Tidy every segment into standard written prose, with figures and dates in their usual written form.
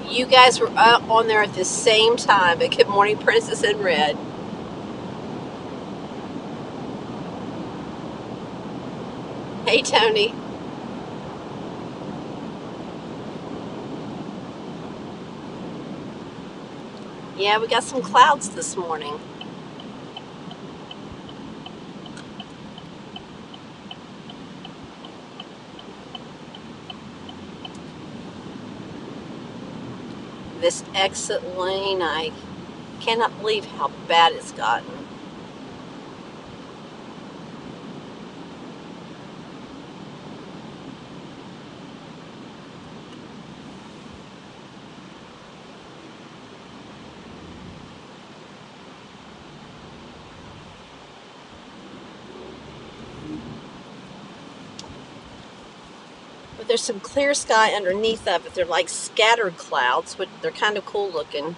You guys were up on there at the same time. But good morning, Princess in Red. Hey, Tony. Yeah, we got some clouds this morning. This exit lane, I cannot believe how bad it's gotten. But there's some clear sky underneath of it. They're like scattered clouds, but they're kind of cool looking.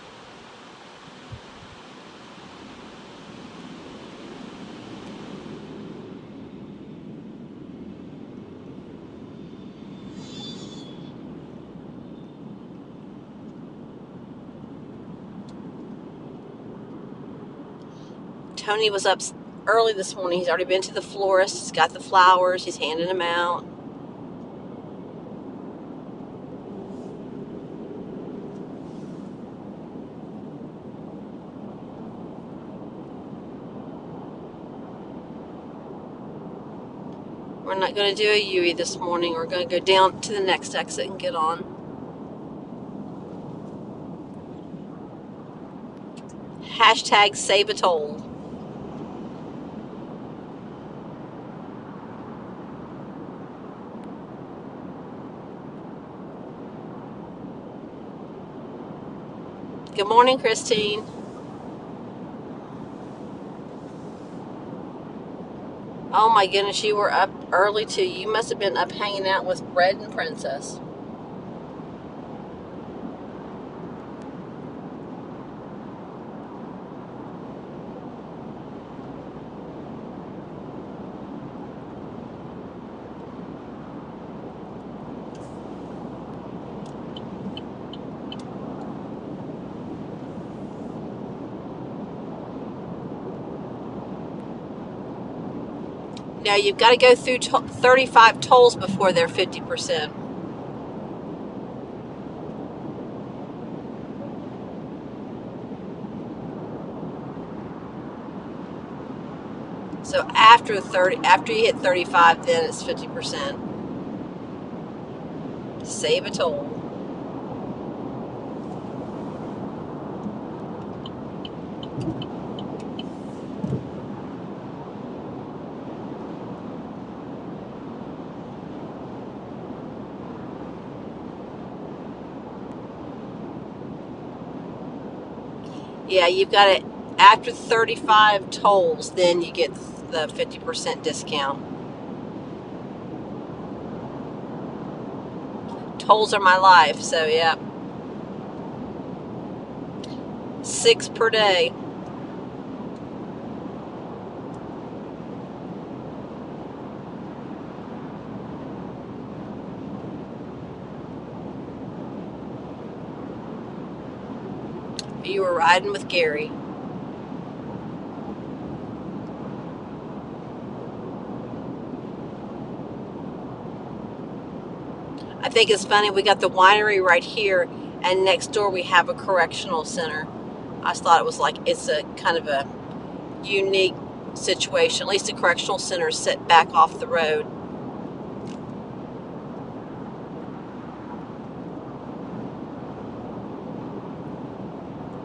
Tony was up early this morning. He's already been to the florist. He's got the flowers. He's handing them out. We're not going to do a UE this morning. We're going to go down to the next exit and get on. Hashtag save a toll. Good morning, Christine. Oh my goodness, you were up early too. You must have been up hanging out with Bread and Princess. Now you've got to go through 35 tolls before they're 50%. So after you hit 35, then it's 50%. Save a toll. Yeah, you've got it after 35 tolls, then you get the 50% discount. Tolls are my life, so yeah. 6 per day. You were riding with Gary. I think it's funny, we got the winery right here, and next door we have a correctional center. I just thought it was like it's a kind of a unique situation. At least the correctional center is set back off the road.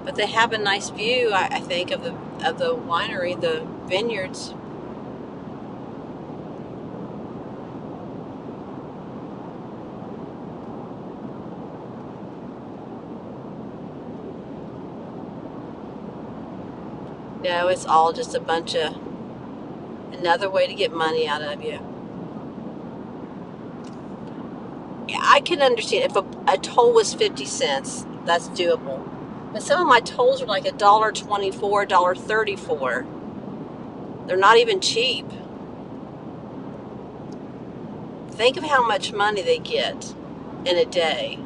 But they have a nice view, I think, of the winery, the vineyards. No, it's all just a bunch of another way to get money out of you. Yeah, I can understand if a toll was 50 cents, that's doable. But some of my tolls are like $1.24, $1.34. They're not even cheap. Think of how much money they get in a day.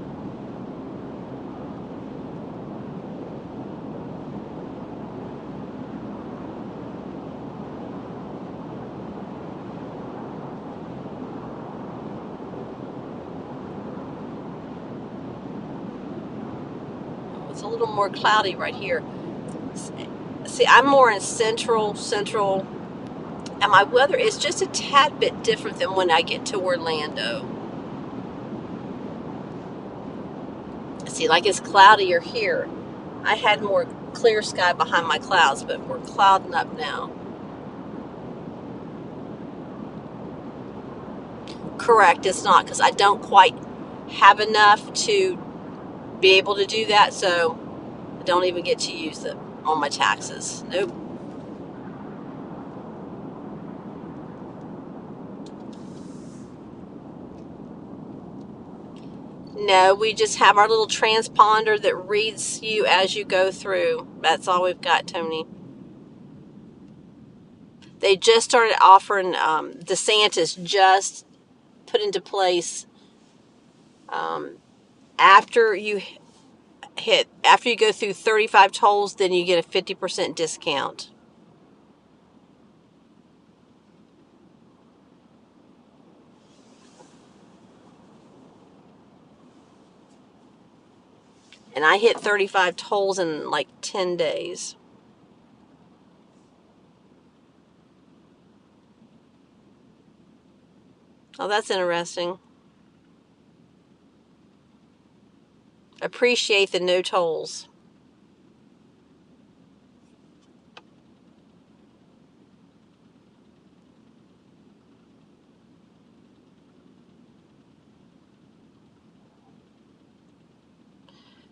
It's a little more cloudy right here. See, I'm more in central, and my weather is just a tad bit different than when I get to Orlando. See, like it's cloudier here. I had more clear sky behind my clouds, but we're clouding up now. Correct, it's not, because I don't quite have enough to be able to do that, so I don't even get to use it on my taxes. Nope. No, we just have our little transponder that reads you as you go through. That's all we've got, Tony. They just started offering, DeSantis just put into place, um, after you after you go through 35 tolls, then you get a 50% discount. And I hit 35 tolls in like 10 days. Oh, that's interesting. Appreciate the no tolls.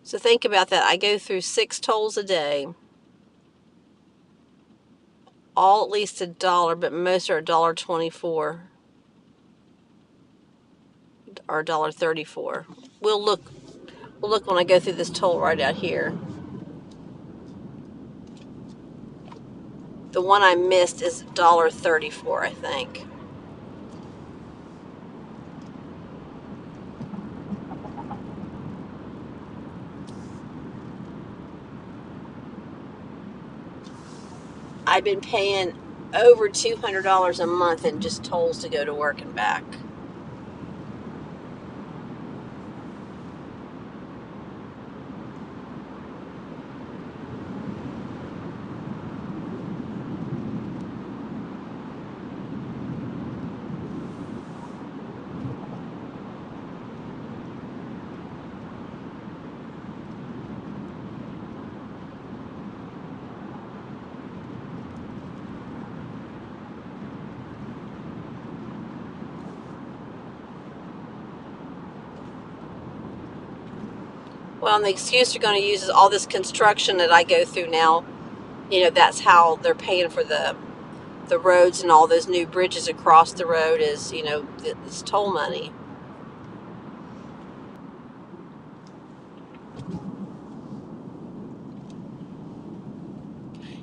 So think about that. I go through 6 tolls a day, all at least $1, but most are $1.24 or $1.34. We'll look. We'll look when I go through this toll right out here. The one I missed is $1.34, I think. I've been paying over $200 a month in just tolls to go to work and back. Well, and the excuse they're going to use is all this construction that I go through now. That's how they're paying for the roads and all those new bridges across the road is, it's toll money.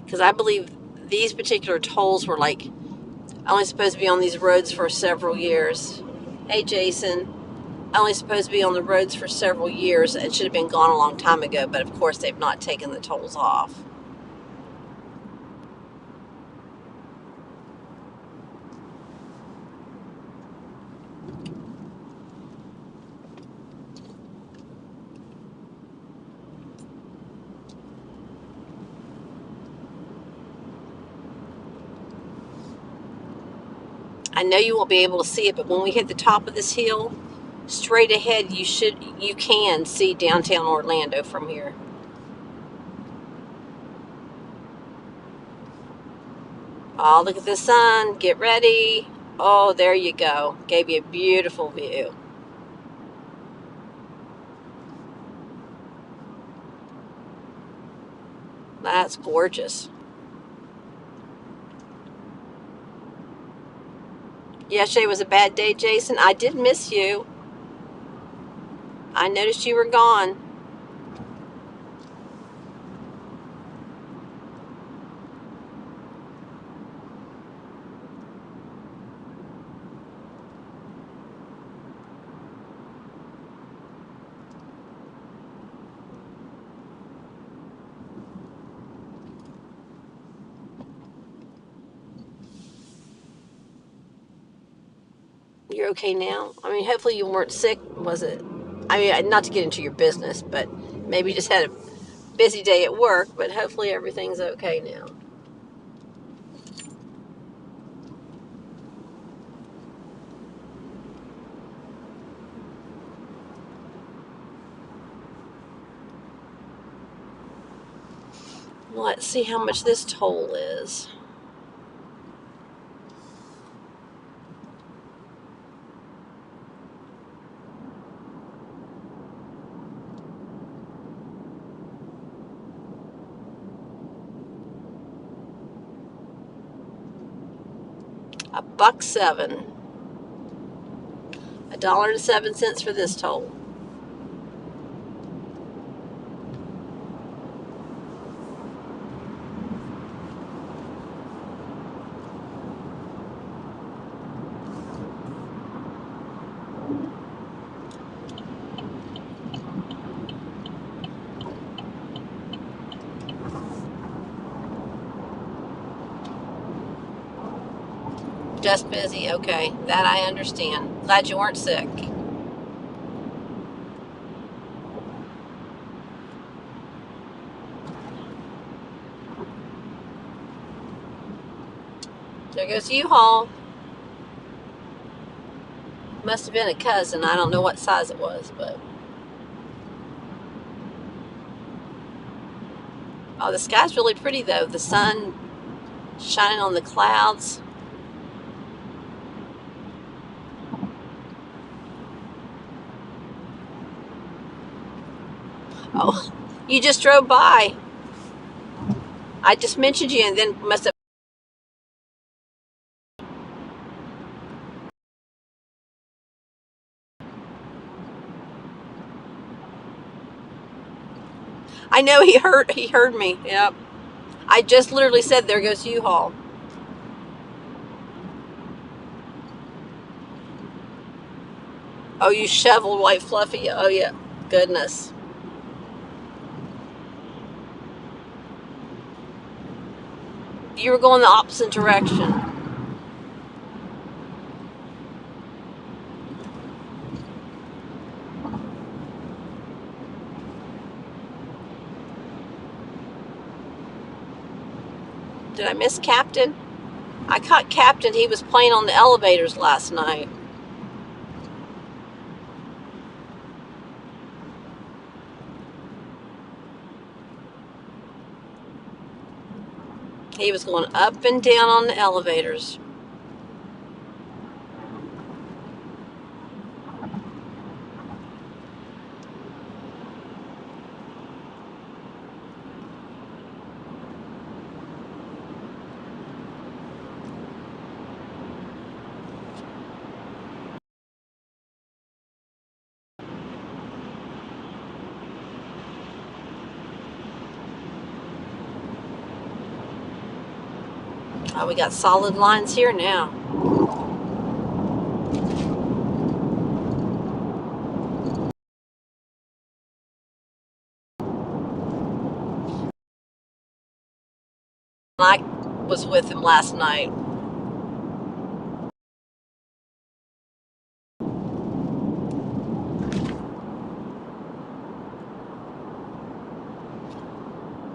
Because I believe these particular tolls were like only supposed to be on these roads for several years. Hey, Jason. Only supposed to be on the roads for several years. It should have been gone a long time ago, but of course they've not taken the tolls off. I know you won't be able to see it, but when we hit the top of this hill, straight ahead, you can see downtown Orlando from here. Oh, look at the sun. Get ready. Oh, there you go. Gave you a beautiful view. That's gorgeous. Yesterday was a bad day, Jason. I did miss you. I noticed you were gone. You're okay now? I mean, hopefully you weren't sick, was it? I mean, not to get into your business, but maybe you just had busy day at work, but hopefully everything's okay now. Let's see how much this toll is. $1.07. $1.07 for this toll. Just busy. Okay, that I understand. Glad you weren't sick. There goes U-Haul. Must have been a cousin. I don't know what size it was, but. Oh, the sky's really pretty though. The sun shining on the clouds. Oh, you just drove by. I just mentioned you and then must have. I know he heard me. Yep. I just literally said, there goes U-Haul. Oh, you shoveled white fluffy. Oh, yeah. Goodness. You were going the opposite direction. Did I miss Captain? I caught Captain. He was playing on the elevators last night. He was going up and down on the elevators. Oh, we got solid lines here now. I was with him last night.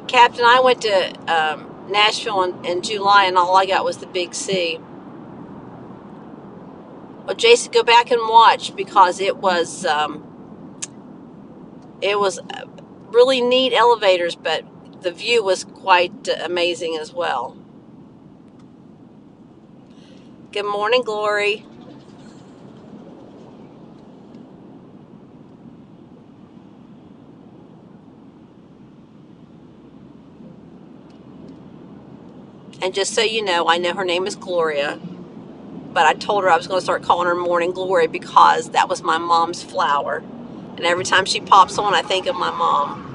Captain, I went to Nashville in July, and all I got was the Big C. Well, Jason, go back and watch because it was really neat elevators, but the view was quite amazing as well. Good morning, Glory. And just so you know, I know her name is Gloria, but I told her I was going to start calling her Morning Glory because that was my mom's flower. And every time she pops on, I think of my mom.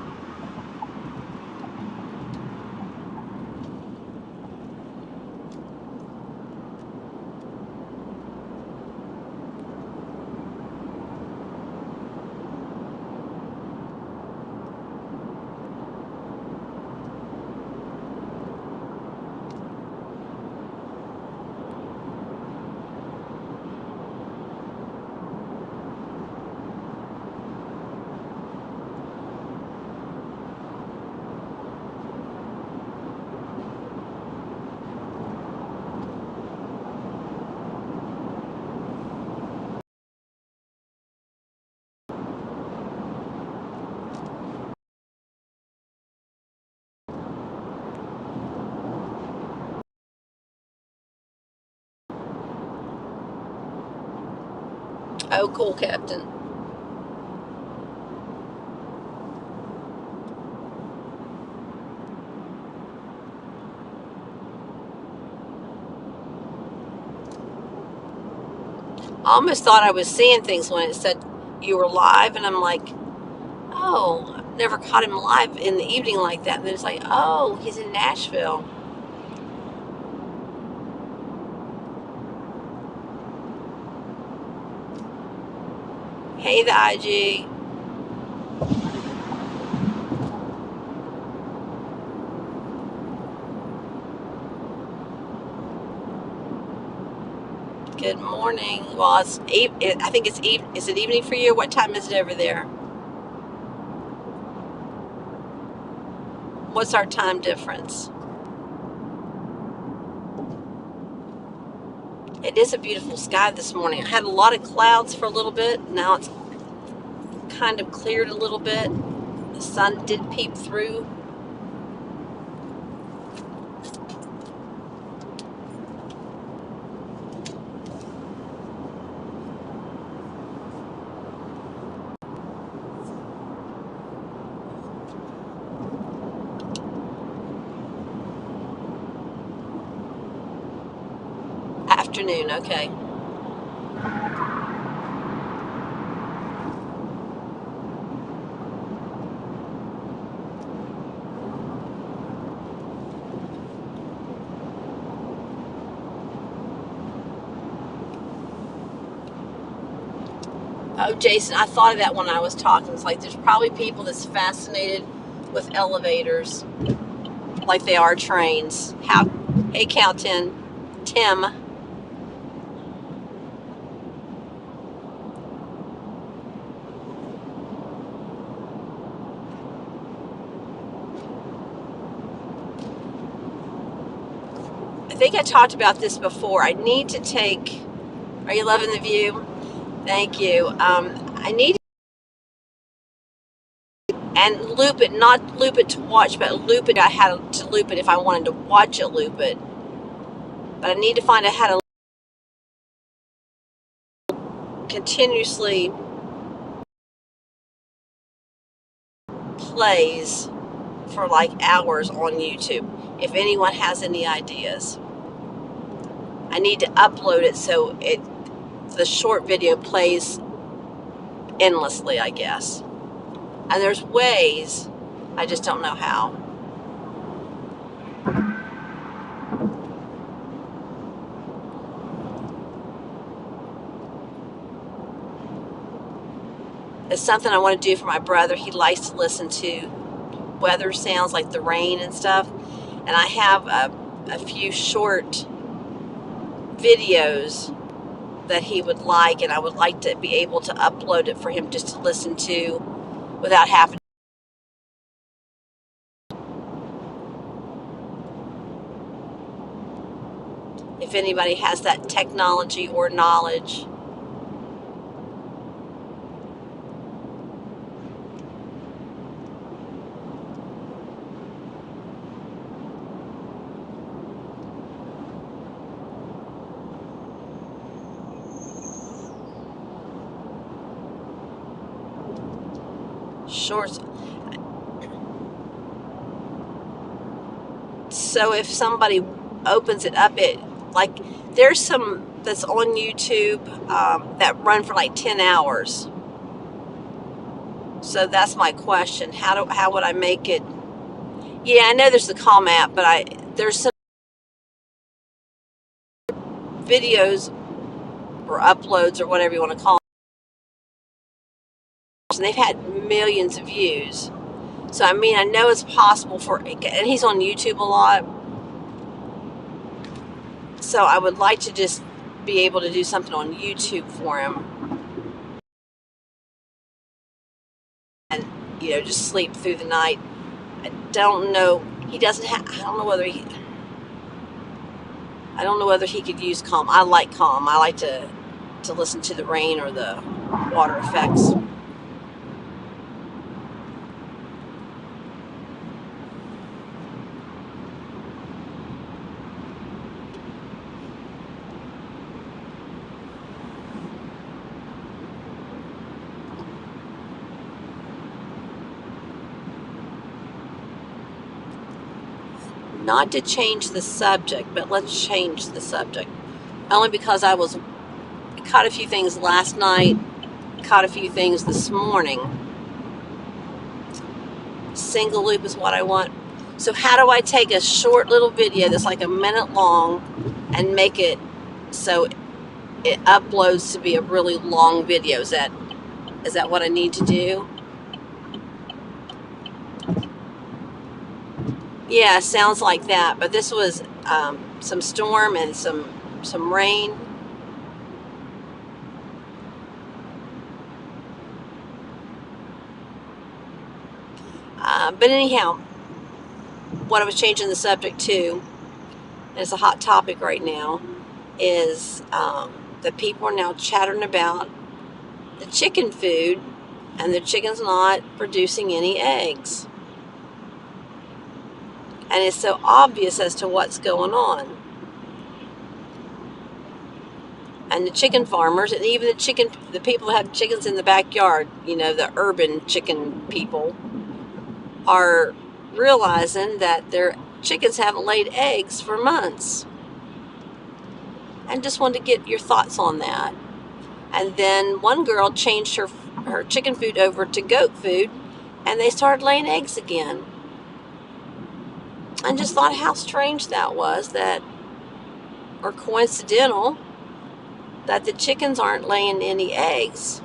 Oh, cool, Captain. I almost thought I was seeing things when it said you were live, and I'm like, oh, I've never caught him live in the evening like that. And then it's like, oh, he's in Nashville. Hey, the IG. Good morning. Well, I think it's evening. Is it evening for you? What time is it over there? What's our time difference? It is a beautiful sky this morning. I had a lot of clouds for a little bit. Now it's kind of cleared a little bit. The sun did peep through. Afternoon, okay. Oh, Jason, I thought of that when I was talking. It's like there's probably people that's fascinated with elevators like they are trains. Hey, Calton, Tim. I think I talked about this before. I need to take. Are you loving the view? Thank you. I need and loop it, not loop it to watch, but loop it. I had to loop it if I wanted to watch it, loop it. But I need to find out how to continuously plays for like hours on YouTube. If anyone has any ideas, I need to upload it so the short video plays endlessly, I guess. And there's ways, I just don't know how. It's something I want to do for my brother. He likes to listen to weather sounds like the rain and stuff. And I have a few short videos that he would like, and I would like to be able to upload it for him just to listen to without having. If anybody has that technology or knowledge. Shorts. So if somebody opens it up, there's some that's on YouTube that run for like 10 hours. So that's my question. How would I make it? Yeah, I know there's the Calm app, but there's some videos or uploads or whatever you want to call them, and they've had millions of views. So I mean, I know it's possible and he's on YouTube a lot. So I would like to just be able to do something on YouTube for him, and just sleep through the night. I don't know. He doesn't have. I don't know whether he could use Calm. I like Calm. I like to listen to the rain or the water effects. not to change the subject, but let's change the subject. Only because I caught a few things last night, caught a few things this morning. Single loop is what I want. So how do I take a short little video that's like a minute long and make it so it uploads to be a really long video? Is that what I need to do? Yeah, sounds like that. But this was some storm and some rain. But anyhow, what I was changing the subject to, and it's a hot topic right now, is that people are now chattering about the chicken food and the chicken's not producing any eggs. And it's so obvious as to what's going on. And the chicken farmers, and even the people that have chickens in the backyard, the urban chicken people, are realizing that their chickens haven't laid eggs for months. And just wanted to get your thoughts on that. And then one girl changed her chicken food over to goat food, and they started laying eggs again. And just thought how strange that was, or coincidental, that the chickens aren't laying any eggs.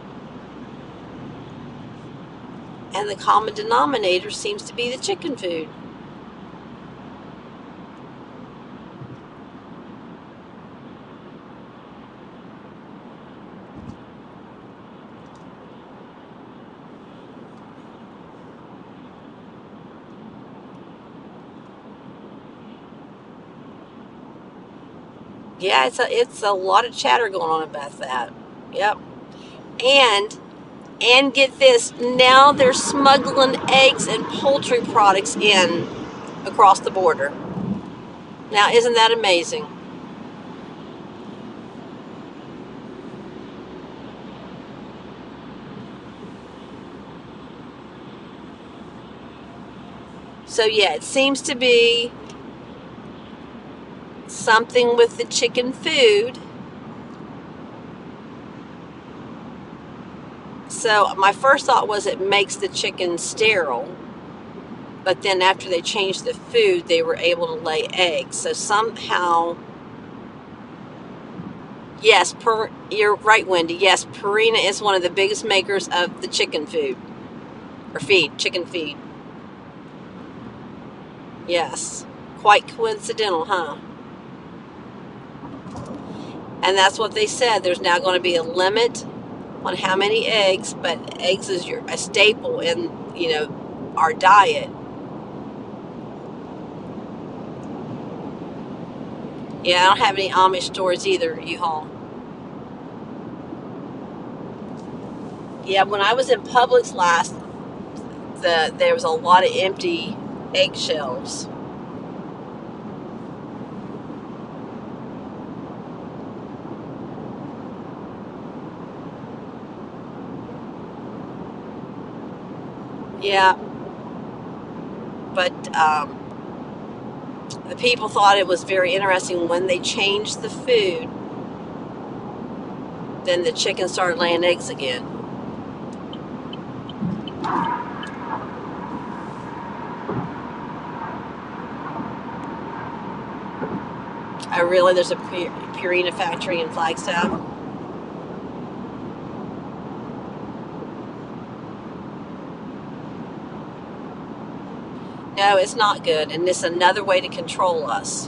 And the common denominator seems to be the chicken food. Yeah, it's a lot of chatter going on about that. Yep. And get this, now they're smuggling eggs and poultry products in across the border. Now, isn't that amazing? So yeah, it seems to be something with the chicken food. So my first thought was it makes the chicken sterile, but then after they changed the food, they were able to lay eggs. So somehow, yes, you're right, Wendy. Yes, Purina is one of the biggest makers of the chicken food, or chicken feed. Yes, quite coincidental, huh? And that's what they said. There's now going to be a limit on how many eggs, but eggs is a staple in, our diet. Yeah, I don't have any Amish stores either, U-Haul. Yeah, when I was in Publix last, there was a lot of empty eggshells. Yeah, but the people thought it was very interesting when they changed the food, then the chicken started laying eggs again. Oh, really? There's a Purina factory in Flagstaff? No, it's not good, and it's another way to control us.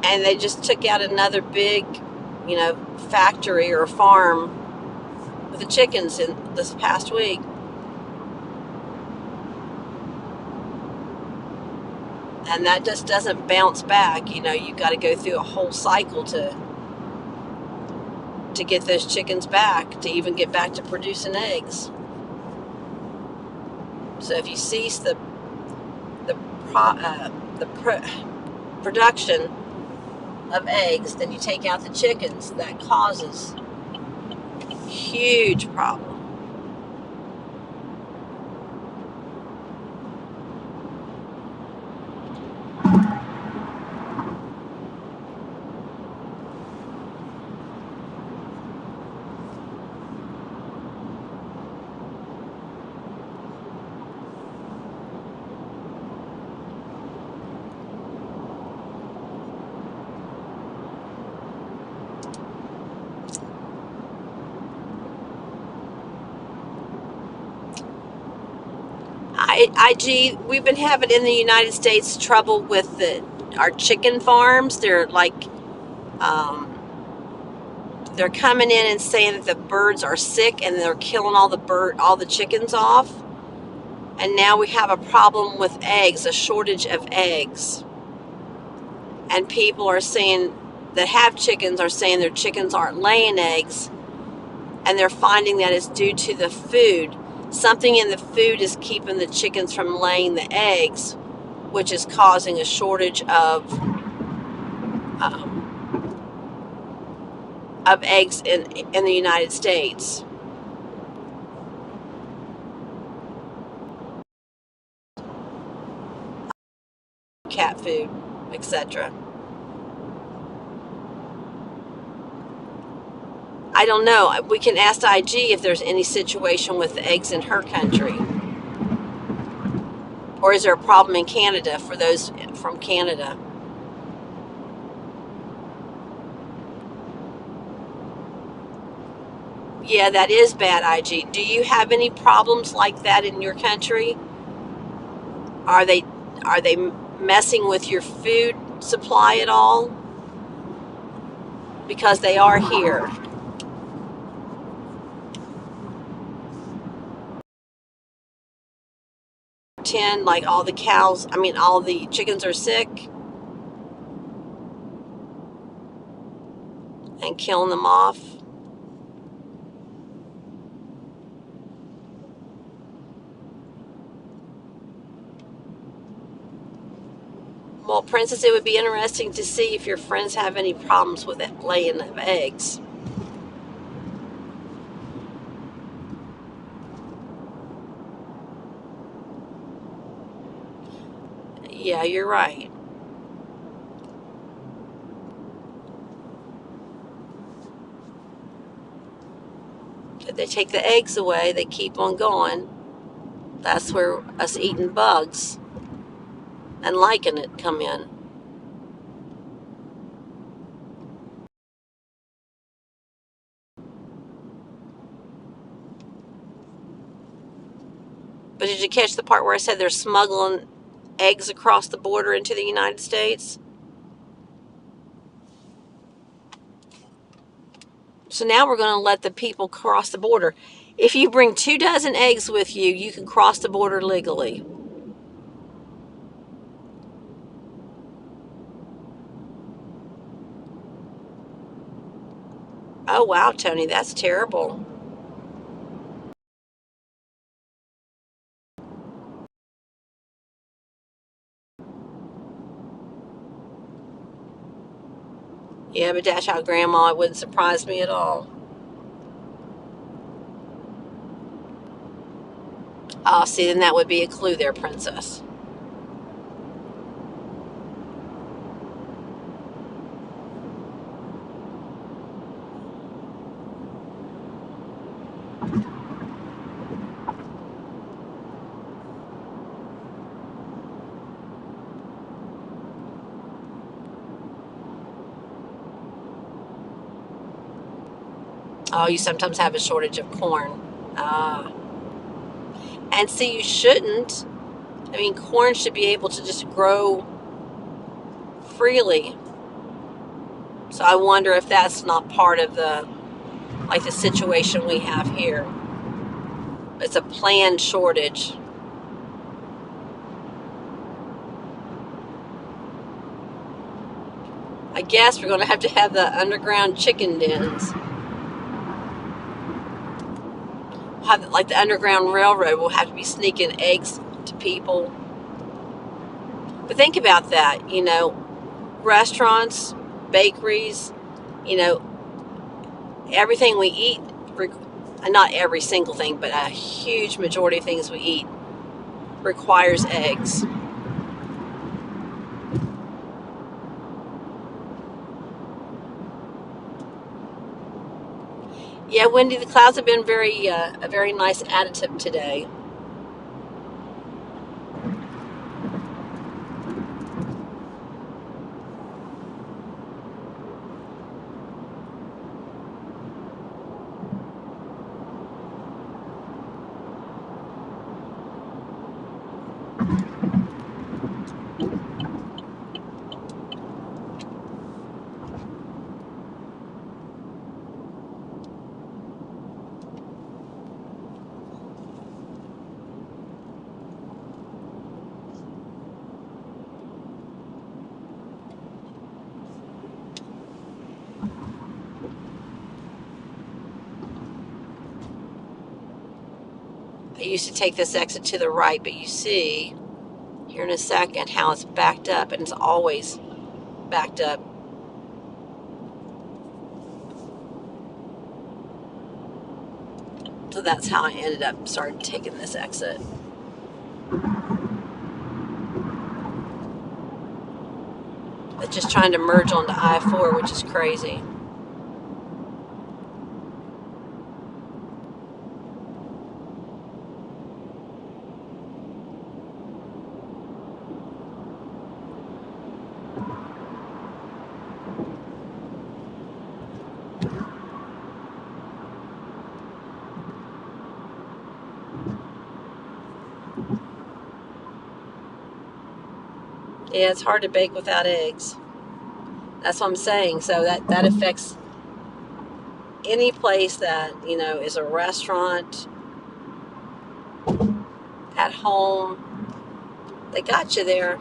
And they just took out another big, factory or farm with the chickens in this past week. And that just doesn't bounce back. You've got to go through a whole cycle to get those chickens back, to even get back to producing eggs. So if you cease the production of eggs, then you take out the chickens. That causes Huge problem. IG, we've been having in the United States trouble with our chicken farms. Um, they're coming in and saying that the birds are sick and they're killing all the chickens off. And now we have a problem with eggs, a shortage of eggs. And people are saying that have chickens are saying their chickens aren't laying eggs, and they're finding that it's due to the food. Something in the food is keeping the chickens from laying the eggs, which is causing a shortage of eggs in the United States. Cat food, etc. I don't know. We can ask IG if there's any situation with the eggs in her country. Or is there a problem in Canada for those from Canada? Yeah, that is bad, IG. Do you have any problems like that in your country? Are they are they messing with your food supply at all? Because they are here. Like all the cows, all the chickens are sick and killing them off. Well, Princess, it would be interesting to see if your friends have any problems with it laying of eggs. Yeah, you're right. If they take the eggs away, they keep on going. That's where us eating bugs and liking it come in. But did you catch the part where I said they're smuggling eggs across the border into the United States? So now we're going to let the people cross the border. If you bring 24 eggs with you, you can cross the border legally. Oh, wow, Tony, that's terrible. Yeah, but dash out grandma, it wouldn't surprise me at all. Oh, see, then that would be a clue there, Princess. Oh, you sometimes have a shortage of corn. Ah. And see, you shouldn't. Corn should be able to just grow freely. So I wonder if that's not part of the situation we have here. It's a planned shortage. I guess we're going to have the underground chicken dens. Like the Underground Railroad, will have to be sneaking eggs to people. But think about that, restaurants, bakeries, everything we eat not every single thing, but a huge majority of things we eat requires eggs. Yeah, Wendy, the clouds have been a very nice additive today. I used to take this exit to the right, but you see here in a second how it's backed up, and it's always backed up. So that's how I ended up started taking this exit. But just trying to merge onto I-4, which is crazy. Yeah, it's hard to bake without eggs. That's what I'm saying. So that affects any place that, is a restaurant, at home. They got you there.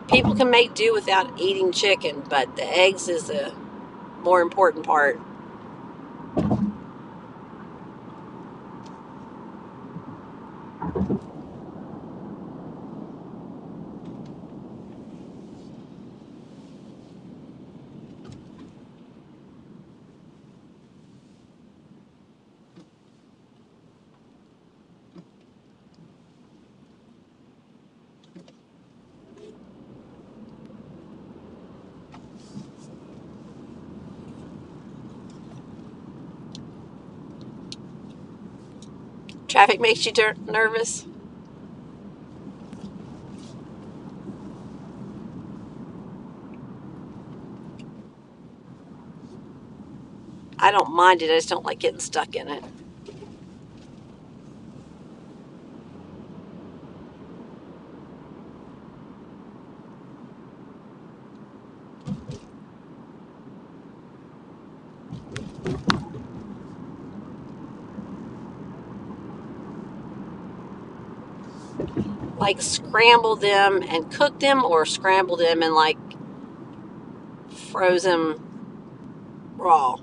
People can make do without eating chicken, but the eggs is the more important part. Traffic makes you nervous? I don't mind it. I just don't like getting stuck in it. Like scramble them and cook them, or scramble them and like froze them raw.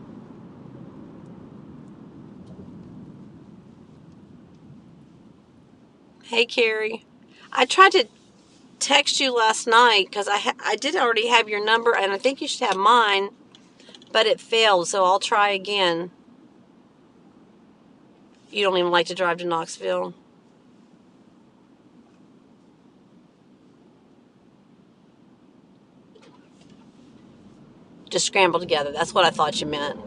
Hey, Carrie. I tried to text you last night because I did already have your number, and I think you should have mine, but it failed, so I'll try again. You don't even like to drive to Knoxville? Just scramble together. That's what I thought you meant.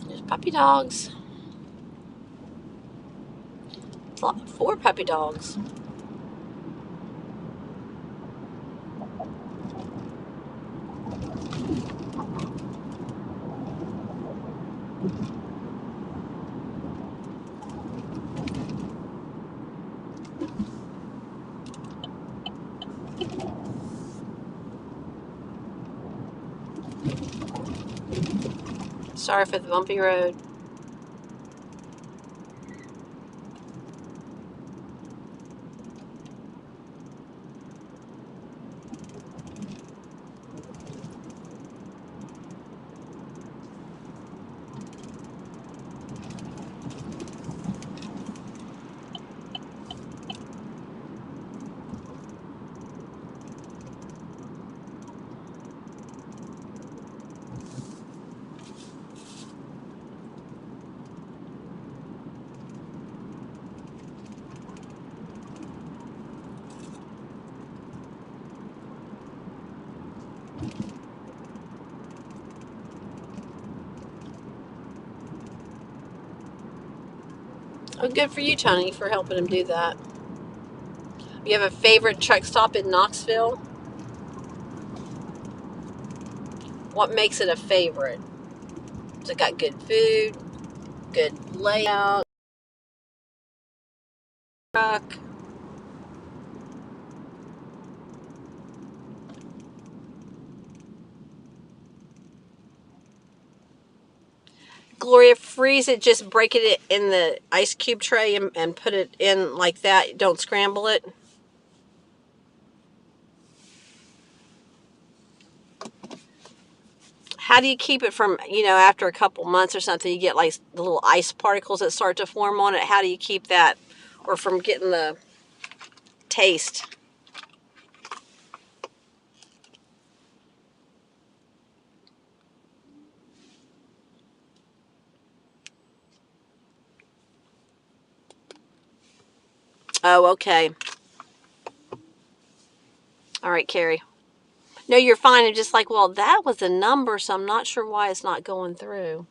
There's puppy dogs. 4 puppy dogs. Sorry for the bumpy road. Oh, good for you, Tony, for helping him do that. You have a favorite truck stop in Knoxville? What makes it a favorite? Has it got good food, good layout, truck? Gloria, freeze it, just break it in the ice cube tray and put it in like that. Don't scramble it. How do you keep it from, after a couple months or something, you get like the little ice particles that start to form on it? How do you keep that, or from getting the taste? Oh, okay. All right, Carrie. No, you're fine. I'm just like, well, that was a number, so I'm not sure why it's not going through.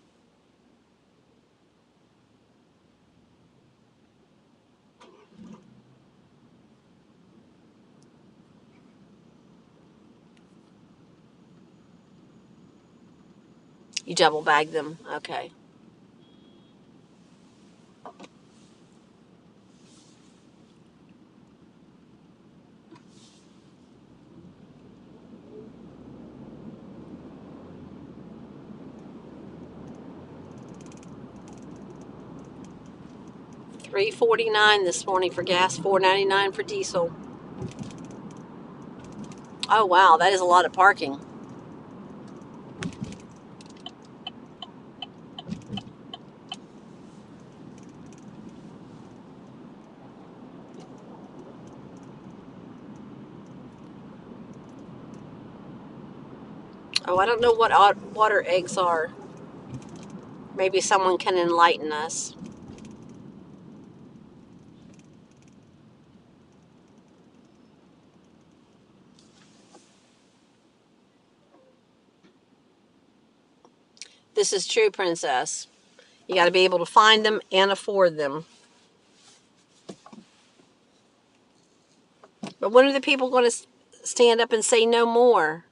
You double bag them. Okay. $3.49 this morning for gas, $4.99 for diesel. Oh wow, that is a lot of parking. Oh, I don't know what water eggs are. Maybe someone can enlighten us. This is true, Princess. You got to be able to find them and afford them. But when are the people going to stand up and say no more?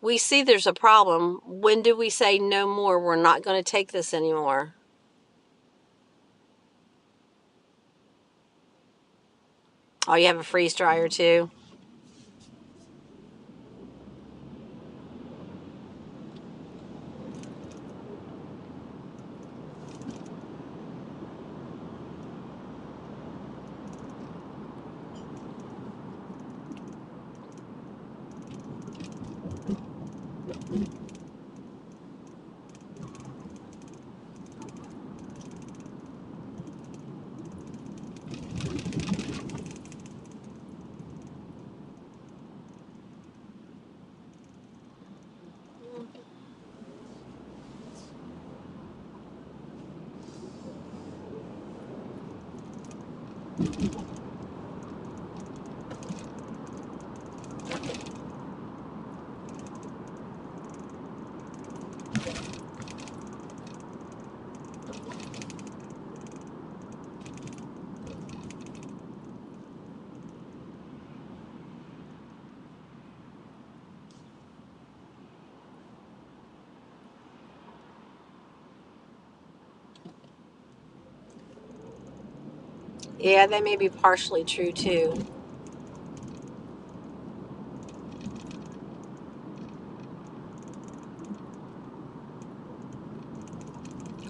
We see there's a problem. When do we say no more? We're not going to take this anymore. Oh, you have a freeze dryer too? Yeah, that may be partially true too.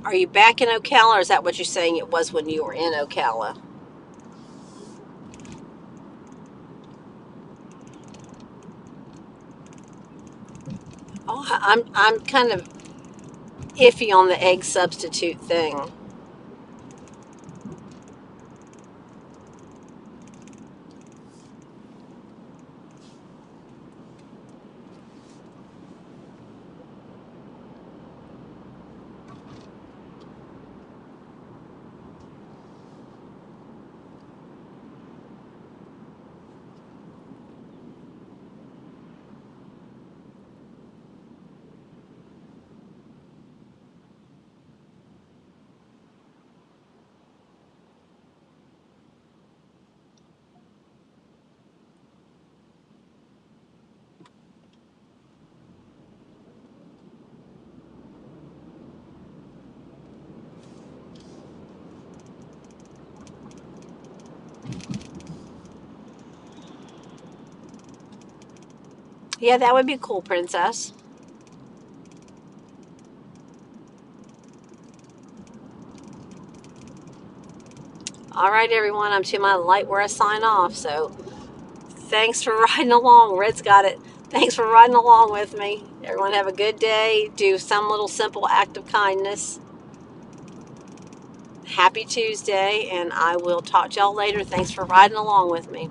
Are you back in Ocala, or is that what you're saying it was when you were in Ocala? Oh, I'm kind of iffy on the egg substitute thing. Yeah, that would be cool, Princess. All right, everyone, I'm to my light where I sign off. So thanks for riding along. Red's got it. Thanks for riding along with me. Everyone have a good day. Do some little simple act of kindness. Happy Tuesday, and I will talk to y'all later. Thanks for riding along with me.